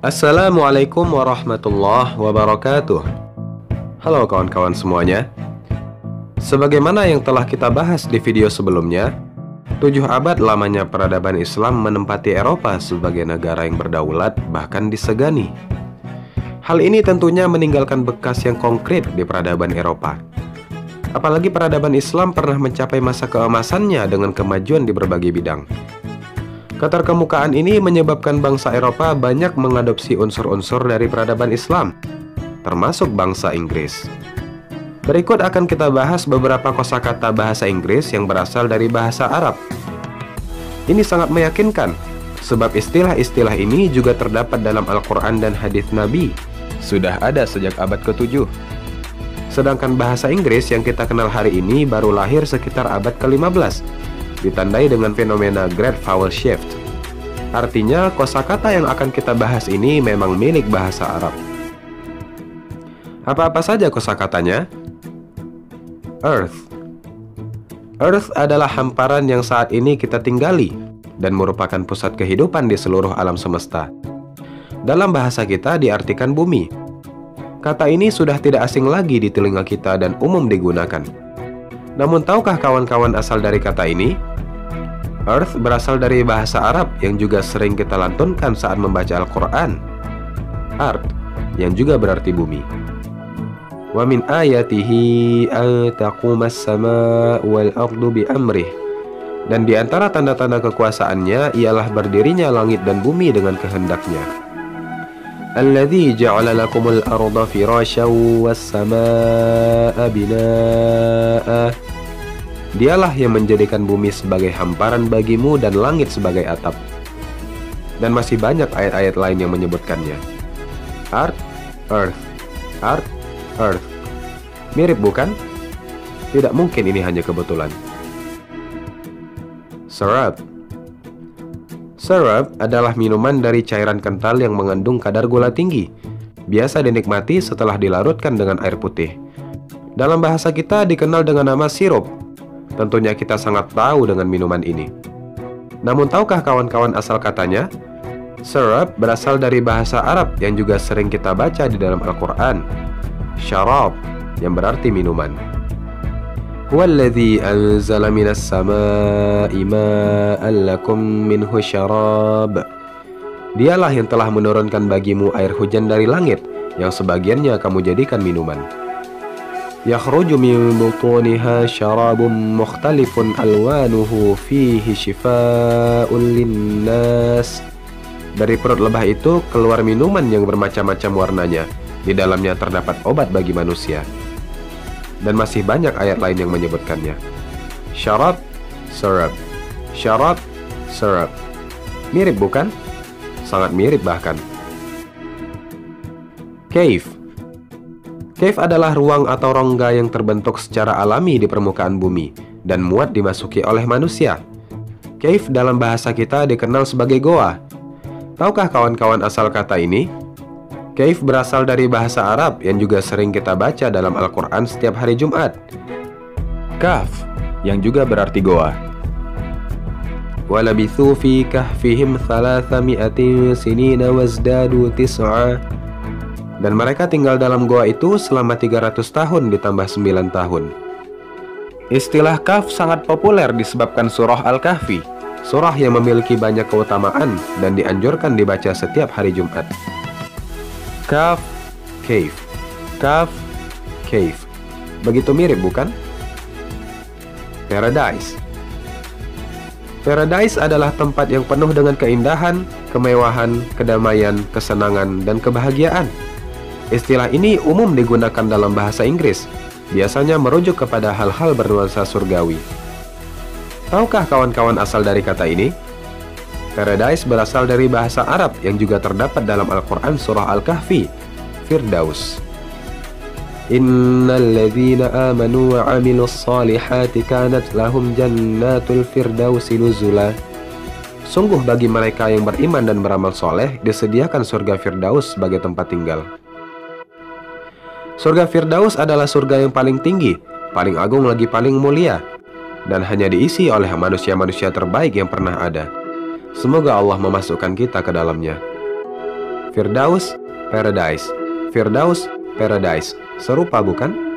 Assalamualaikum warahmatullahi wabarakatuh. Halo kawan-kawan semuanya. Sebagaimana yang telah kita bahas di video sebelumnya, 7 abad lamanya peradaban Islam menempati Eropa sebagai negara yang berdaulat, bahkan disegani. Hal ini tentunya meninggalkan bekas yang konkret di peradaban Eropa. Apalagi peradaban Islam pernah mencapai masa keemasannya dengan kemajuan di berbagai bidang. Keterkemukaan ini menyebabkan bangsa Eropa banyak mengadopsi unsur-unsur dari peradaban Islam, termasuk bangsa Inggris. Berikut akan kita bahas beberapa kosakata bahasa Inggris yang berasal dari bahasa Arab. Ini sangat meyakinkan, sebab istilah-istilah ini juga terdapat dalam Al-Quran dan hadits Nabi. Sudah ada sejak abad ke-7. Sedangkan bahasa Inggris yang kita kenal hari ini baru lahir sekitar abad ke-15, ditandai dengan fenomena Great Vowel Shift. Artinya, kosakata yang akan kita bahas ini memang milik bahasa Arab. Apa-apa saja kosakatanya? Earth. Earth adalah hamparan yang saat ini kita tinggali dan merupakan pusat kehidupan di seluruh alam semesta. Dalam bahasa kita diartikan bumi. Kata ini sudah tidak asing lagi di telinga kita dan umum digunakan. Namun tahukah kawan-kawan asal dari kata ini? Earth berasal dari bahasa Arab yang juga sering kita lantunkan saat membaca Al-Quran. Ard, yang juga berarti bumi. Wa min ayatihi an taqumas sama' wal ardu bi amrih. Dan di antara tanda-tanda kekuasaannya ialah berdirinya langit dan bumi dengan kehendaknya. Alladzi ja'ala lakumul arda firasyan was samaa'a binaa'a. Dialah yang menjadikan bumi sebagai hamparan bagimu dan langit sebagai atap. Dan masih banyak ayat-ayat lain yang menyebutkannya. Ard, earth. Ard, earth. Mirip bukan? Tidak mungkin ini hanya kebetulan. Syrup. Syrup adalah minuman dari cairan kental yang mengandung kadar gula tinggi. Biasa dinikmati setelah dilarutkan dengan air putih. Dalam bahasa kita dikenal dengan nama sirup. Tentunya kita sangat tahu dengan minuman ini. Namun tahukah kawan-kawan asal katanya? Syrup berasal dari bahasa Arab yang juga sering kita baca di dalam Al-Quran. Syarab, yang berarti minuman. Huwallazi anzala minas samaa'i ma'an lakum minhu syarab. Dialah yang telah menurunkan bagimu air hujan dari langit, yang sebagiannya kamu jadikan minuman. Yakhruju min butuniha syarabun mukhtalifun alwanuhu fihi shifaa'un linnas. Dari perut lebah itu keluar minuman yang bermacam-macam warnanya. Di dalamnya terdapat obat bagi manusia. Dan masih banyak ayat lain yang menyebutkannya. Syarab, syarab. Syarab, syarab. Mirip bukan? Sangat mirip bahkan. Cave. Cave adalah ruang atau rongga yang terbentuk secara alami di permukaan bumi dan muat dimasuki oleh manusia. Cave dalam bahasa kita dikenal sebagai goa. Tahukah kawan-kawan asal kata ini? Cave berasal dari bahasa Arab yang juga sering kita baca dalam Al-Quran setiap hari Jumat. Kahf, yang juga berarti goa. Walabithu fi kahfihim 300 sinina wazdadu tis'a. Dan mereka tinggal dalam goa itu selama 300 tahun ditambah 9 tahun. Istilah kahf sangat populer disebabkan surah Al-Kahfi, surah yang memiliki banyak keutamaan dan dianjurkan dibaca setiap hari Jumat. Kahf, cave. Kahf, cave. Begitu mirip bukan? Paradise. Paradise adalah tempat yang penuh dengan keindahan, kemewahan, kedamaian, kesenangan, dan kebahagiaan. Istilah ini umum digunakan dalam bahasa Inggris, biasanya merujuk kepada hal-hal bernuansa surgawi. Tahukah kawan-kawan asal dari kata ini? Paradise berasal dari bahasa Arab yang juga terdapat dalam Al-Quran surah Al-Kahfi, Firdaus. Innal ladzina amanu wa 'amilus shalihati kanat lahum jannatul firdausi nuzula. Sungguh bagi mereka yang beriman dan beramal soleh disediakan surga Firdaus sebagai tempat tinggal. Surga Firdaus adalah surga yang paling tinggi, paling agung lagi paling mulia, dan hanya diisi oleh manusia-manusia terbaik yang pernah ada. Semoga Allah memasukkan kita ke dalamnya. Firdaus, paradise. Firdaus, paradise. Serupa bukan?